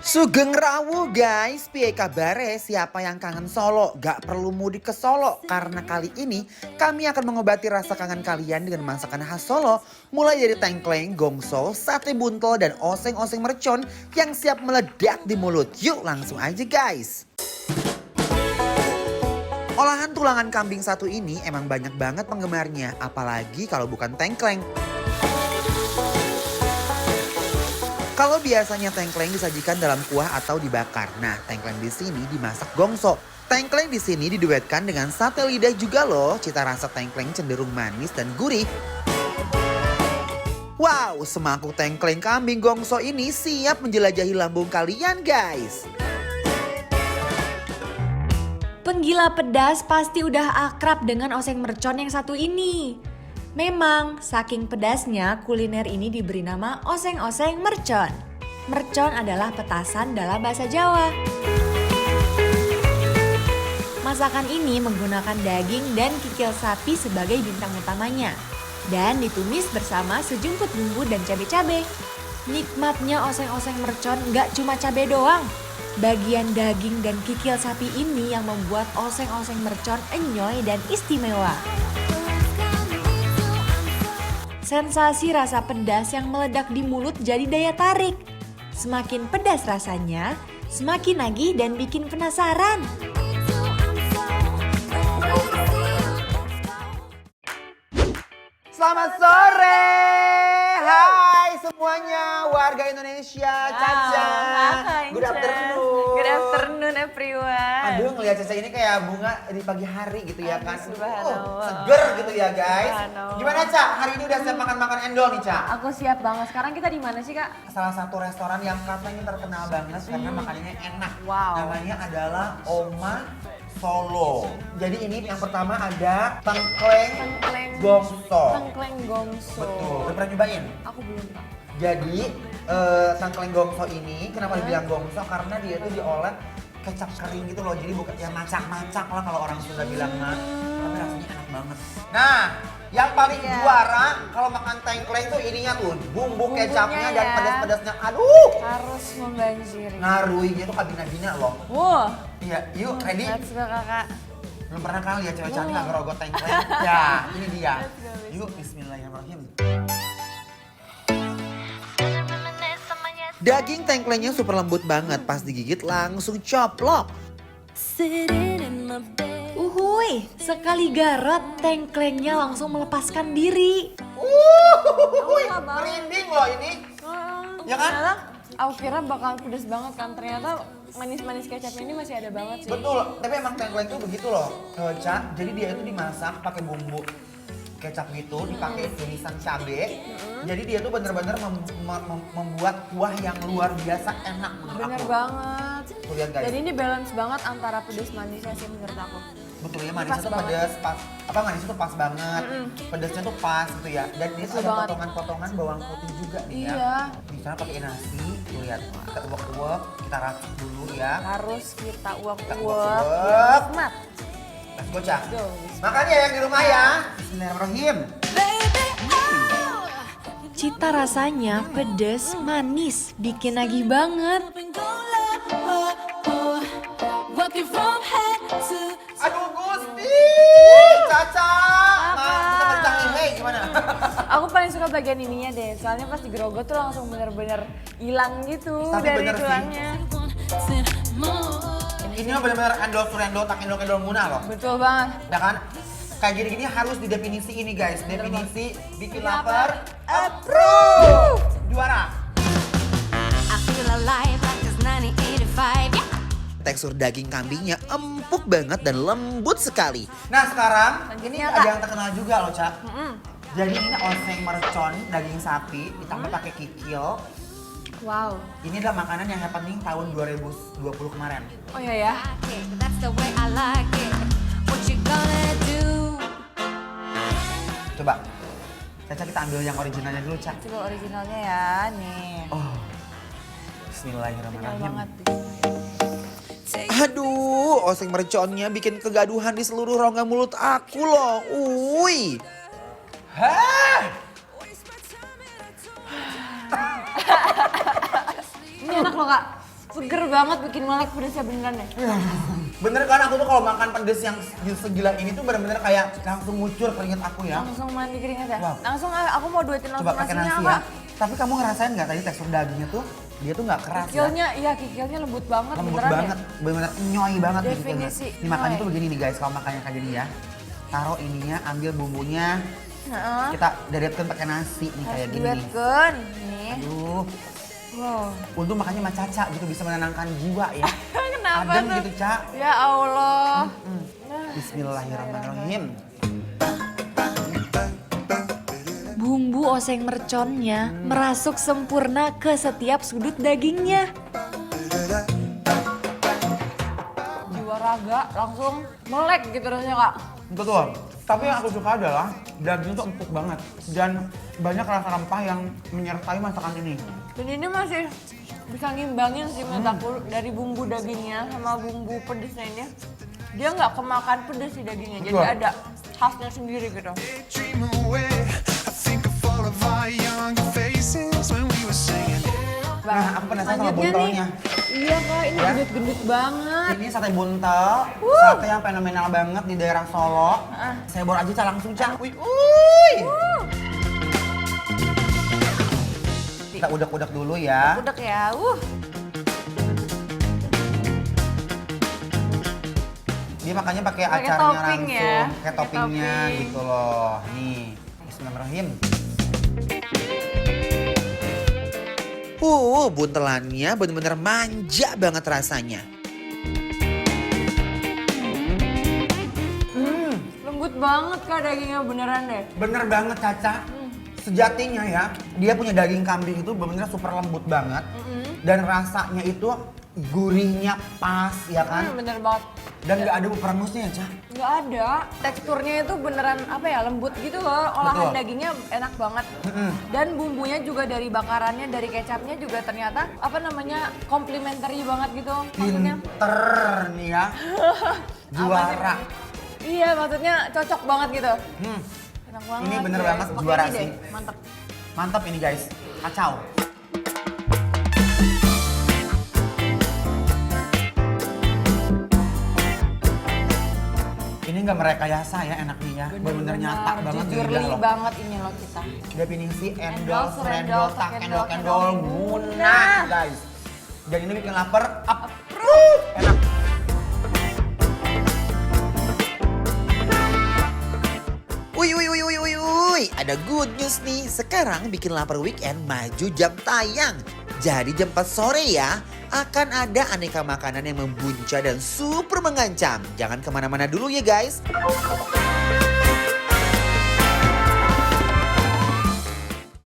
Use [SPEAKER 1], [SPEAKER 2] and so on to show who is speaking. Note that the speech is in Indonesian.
[SPEAKER 1] Sugeng Rawuh guys, piye kabare? Siapa yang kangen Solo? Gak perlu mudik ke Solo karena kali ini kami akan mengobati rasa kangen kalian dengan masakan khas Solo. Mulai dari tengkleng, gongso, sate buntel, dan oseng-oseng mercon yang siap meledak di mulut. Yuk langsung aja guys. Olahan tulangan kambing satu ini emang banyak banget penggemarnya, apalagi kalau bukan tengkleng. Kalau biasanya tengkleng disajikan dalam kuah atau dibakar. Nah, tengkleng di sini dimasak gongso. Tengkleng di sini diduetkan dengan sate lidah juga loh. Cita rasa tengkleng cenderung manis dan gurih. Wow, semangkuk tengkleng kambing gongso ini siap menjelajahi lambung kalian guys.
[SPEAKER 2] Penggila pedas pasti udah akrab dengan oseng mercon yang satu ini. Memang, saking pedasnya kuliner ini diberi nama oseng-oseng mercon. Mercon adalah petasan dalam bahasa Jawa. Masakan ini menggunakan daging dan kikil sapi sebagai bintang utamanya. Dan ditumis bersama sejumput bumbu dan cabai-cabai. Nikmatnya oseng-oseng mercon gak cuma cabai doang. Bagian daging dan kikil sapi ini yang membuat oseng-oseng mercon enyoy dan istimewa. Sensasi rasa pedas yang meledak di mulut jadi daya tarik. Semakin pedas rasanya, semakin nagih dan bikin penasaran.
[SPEAKER 1] Selamat sore, hai semuanya warga Indonesia, Caca. Good afternoon.
[SPEAKER 3] Good afternoon everyone.
[SPEAKER 1] Aduh ngeliat Caca ini kayak bunga di pagi hari gitu ya kan.
[SPEAKER 3] Subhanallah.
[SPEAKER 1] Seger gitu ya guys.
[SPEAKER 3] Subhanallah.
[SPEAKER 1] Gimana Ca, hari ini udah siap makan-makan endol nih Ca?
[SPEAKER 3] Aku siap banget. Sekarang kita di mana sih Kak?
[SPEAKER 1] Salah satu restoran yang katanya terkenal banget karena makanannya enak.
[SPEAKER 3] Wow.
[SPEAKER 1] Namanya adalah Oma Solo. Jadi ini yang pertama ada tengkleng gongso.
[SPEAKER 3] Tengkleng gongso.
[SPEAKER 1] Betul, udah pernah nyobain?
[SPEAKER 3] Aku belum Kak.
[SPEAKER 1] Jadi tengkleng gongso ini kenapa dibilang gongso? Karena dia itu diolah kecap kering gitu loh. Jadi bukan ya macak-macak lah kalau orang Sunda bilang mah. Tapi rasanya enak banget. Nah, yang paling juara kalau makan tengkleng tuh ininya tuh bumbu
[SPEAKER 3] Bumbunya
[SPEAKER 1] kecapnya dan
[SPEAKER 3] ya.
[SPEAKER 1] pedas-pedasnya. Aduh,
[SPEAKER 3] Harus membanjiri.
[SPEAKER 1] ngaruhinya tuh kabina-bina loh.
[SPEAKER 3] Wow.
[SPEAKER 1] Iya, yuk ready?
[SPEAKER 3] Let's go Kakak.
[SPEAKER 1] Belum pernah kali ya cewek cantik nggak ngerogot tengkleng. Ya, ini dia.
[SPEAKER 3] Let's go, let's
[SPEAKER 1] Yuk, bismillahirrahmanirrahim. Daging tengklengnya super lembut banget, pas digigit langsung coplok.
[SPEAKER 2] Uhuy, sekali garot tengklengnya langsung melepaskan diri.
[SPEAKER 1] Merinding loh ini. Ya kan?
[SPEAKER 3] Ternyata aku kira bakal pedas banget kan. Ternyata manis-manis kecapnya ini masih ada banget sih.
[SPEAKER 1] Betul, tapi emang tengkleng tuh begitu loh, Ca. Jadi dia itu dimasak pakai bumbu kecap gitu, dipakai tulisan cabe. Jadi dia tuh bener-bener membuat kuah yang luar biasa enak menurut
[SPEAKER 3] Bener
[SPEAKER 1] aku.
[SPEAKER 3] banget.
[SPEAKER 1] Tuh lihat guys.
[SPEAKER 3] Jadi ini balance banget antara pedas manisnya sih menurut aku.
[SPEAKER 1] Betul ya,
[SPEAKER 3] Pas
[SPEAKER 1] manisnya tuh
[SPEAKER 3] banget.
[SPEAKER 1] pedas pas, apa manisnya tuh pas banget, pedasnya tuh pas gitu ya. Dan ini
[SPEAKER 3] Betul
[SPEAKER 1] ada
[SPEAKER 3] banget.
[SPEAKER 1] potongan-potongan bawang putih juga nih ya.
[SPEAKER 3] Iya.
[SPEAKER 1] Misalnya pakai nasi, tuh lihat kita uwek-uwek, kita racik dulu ya.
[SPEAKER 3] Harus kita uak-uak.
[SPEAKER 1] uak-uak.
[SPEAKER 3] Nikmat.
[SPEAKER 1] Let's go, Ca.
[SPEAKER 3] Go.
[SPEAKER 1] Makanya yang di rumah ya. Bismillahirrahmanirrahim.
[SPEAKER 2] Cita rasanya pedes, manis, bikin nagih banget.
[SPEAKER 1] Aduh Gusti, Caca. Kita mencangin, hey gimana?
[SPEAKER 3] Aku paling suka bagian ininya deh, soalnya pas digerogot tuh langsung bener-bener hilang gitu
[SPEAKER 1] Tapi
[SPEAKER 3] dari
[SPEAKER 1] bener sih.
[SPEAKER 3] tulangnya.
[SPEAKER 1] Ini mah benar-benar endol surendol tak endol munah loh.
[SPEAKER 3] Betul banget.
[SPEAKER 1] Ya kan? Kayak gini-gini harus didefinisi ini guys. Definisi bikin lapar, approve. Juara. Tekstur daging kambingnya empuk banget dan lembut sekali. Nah sekarang ini
[SPEAKER 3] Selanjutnya,
[SPEAKER 1] ada
[SPEAKER 3] Kak.
[SPEAKER 1] yang terkenal juga loh Ca. Jadi ini oseng mercon daging sapi ditambah pakai kikil.
[SPEAKER 3] Wow.
[SPEAKER 1] Ini adalah makanan yang happening tahun 2020 kemarin.
[SPEAKER 3] Oh iya ya.
[SPEAKER 1] Coba, Caca kita ambil yang originalnya dulu Ca.
[SPEAKER 3] Coba originalnya ya, nih.
[SPEAKER 1] Oh,
[SPEAKER 3] Kenyal
[SPEAKER 1] bismillahirrahmanirrahim.
[SPEAKER 3] banget.
[SPEAKER 1] Aduh, oseng merconnya bikin kegaduhan di seluruh rongga mulut aku loh. Uy. Hah?
[SPEAKER 3] Ini enak loh Kak. Seger banget, bikin melek pedesnya beneran deh.
[SPEAKER 1] Bener kan, aku tuh kalau makan pedes yang segila ini tuh bener-bener kayak langsung ngucur keringet aku ya.
[SPEAKER 3] Langsung mandi keringat ya?
[SPEAKER 1] Wow.
[SPEAKER 3] Langsung aku mau duetin langsung
[SPEAKER 1] Coba pakai
[SPEAKER 3] nasinya
[SPEAKER 1] nasi
[SPEAKER 3] apa?
[SPEAKER 1] ya. Tapi kamu ngerasain nggak tadi tekstur dagingnya tuh dia tuh nggak keras ya?
[SPEAKER 3] Kikilnya, iya kikilnya lembut banget
[SPEAKER 1] Lembut
[SPEAKER 3] beneran
[SPEAKER 1] banget, bener-bener nyoy banget nih kikilnya.
[SPEAKER 3] Definisi
[SPEAKER 1] Nih makannya
[SPEAKER 3] nyoy.
[SPEAKER 1] tuh begini nih guys, kalau makannya kayak gini ya. Taruh ininya, ambil bumbunya,
[SPEAKER 3] ya. Heeh.
[SPEAKER 1] kita dadetkan pakai nasi nih kayak
[SPEAKER 3] Harus
[SPEAKER 1] gini.
[SPEAKER 3] dibuatkan. Nih.
[SPEAKER 1] Aduh,
[SPEAKER 3] Wow.
[SPEAKER 1] untung makannya sama Caca gitu bisa menenangkan jiwa ya.
[SPEAKER 3] Kenapa
[SPEAKER 1] Adem
[SPEAKER 3] tuh?
[SPEAKER 1] gitu, Ca.
[SPEAKER 3] Ya Allah.
[SPEAKER 1] Bismillahirrahmanirrahim.
[SPEAKER 2] Bumbu oseng merconnya merasuk sempurna ke setiap sudut dagingnya.
[SPEAKER 3] Jiwa raga langsung melek gitu rasanya kak.
[SPEAKER 1] Betul. Tapi yang aku suka adalah daging tuh empuk banget dan banyak rasa rempah yang menyertai masakan ini.
[SPEAKER 3] Dan ini masih bisa ngimbangin sih menurut aku dari bumbu dagingnya sama bumbu pedesnya ini. Dia nggak kemakan pedes sih dagingnya, jadi
[SPEAKER 1] Betul.
[SPEAKER 3] ada khasnya sendiri gitu.
[SPEAKER 4] Dream away. I think of all of our younger faces when we were singing.
[SPEAKER 1] Nah, aku penasaran sama
[SPEAKER 3] Lanjutnya nih,
[SPEAKER 1] buntelnya.
[SPEAKER 3] iya kak, ini
[SPEAKER 1] Ya.
[SPEAKER 3] gendut-gendut banget.
[SPEAKER 1] Ini sate buntel, sate yang fenomenal banget di daerah Solo. Saya bawa aja Ca langsung Ca. Wih, uy. Kita udak-udak dulu ya.
[SPEAKER 3] Udah ya,
[SPEAKER 1] Dia makannya pakai
[SPEAKER 3] Pakai
[SPEAKER 1] acarnya
[SPEAKER 3] topping
[SPEAKER 1] langsung,
[SPEAKER 3] ya.
[SPEAKER 1] kayak
[SPEAKER 3] Pakai
[SPEAKER 1] toppingnya
[SPEAKER 3] topping.
[SPEAKER 1] gitu loh. Nih, Bismillahirrahmanirrahim. Buntelannya bener-bener manja banget rasanya.
[SPEAKER 3] lembut banget kak dagingnya beneran deh.
[SPEAKER 1] Bener banget Caca. Sejatinya ya, dia punya daging kambing itu bener-bener super lembut banget. Dan rasanya itu gurihnya pas ya kan.
[SPEAKER 3] Bener banget.
[SPEAKER 1] Dan gak ada peranusnya ya Ca.
[SPEAKER 3] Nggak ada. Teksturnya itu beneran apa ya, lembut gitu loh. Olahan
[SPEAKER 1] Betul.
[SPEAKER 3] dagingnya enak banget. Dan bumbunya juga dari bakarannya, dari kecapnya juga ternyata apa namanya komplementari banget gitu. Maksudnya
[SPEAKER 1] Pinter nih ya. Juara.
[SPEAKER 3] iya maksudnya cocok banget gitu.
[SPEAKER 1] Hmm,
[SPEAKER 3] Enak banget.
[SPEAKER 1] Ini bener
[SPEAKER 3] guys.
[SPEAKER 1] banget
[SPEAKER 3] Pakai
[SPEAKER 1] juara
[SPEAKER 3] ini deh,
[SPEAKER 1] sih.
[SPEAKER 3] Mantep.
[SPEAKER 1] mantap ini guys. Kacau. Ini nggak merekayasa ya enaknya ya. Bener-bener nyata banget di lidah
[SPEAKER 3] Jujurly
[SPEAKER 1] loh.
[SPEAKER 3] banget ini loh kita.
[SPEAKER 1] Definisi endol,
[SPEAKER 3] Endol,
[SPEAKER 1] serendol,
[SPEAKER 3] serendol,
[SPEAKER 1] tak
[SPEAKER 3] tak
[SPEAKER 1] endol,
[SPEAKER 3] endol,
[SPEAKER 1] endol,
[SPEAKER 3] endol,
[SPEAKER 1] munah
[SPEAKER 3] munah.
[SPEAKER 1] guys. Dan ini bikin lapar, approve. Enak. Uy, ada good news nih. Sekarang bikin lapar weekend maju jam tayang. Jadi jam 4 sore ya, akan ada aneka makanan yang membuncah dan super mengancam. Jangan kemana-mana dulu ya guys.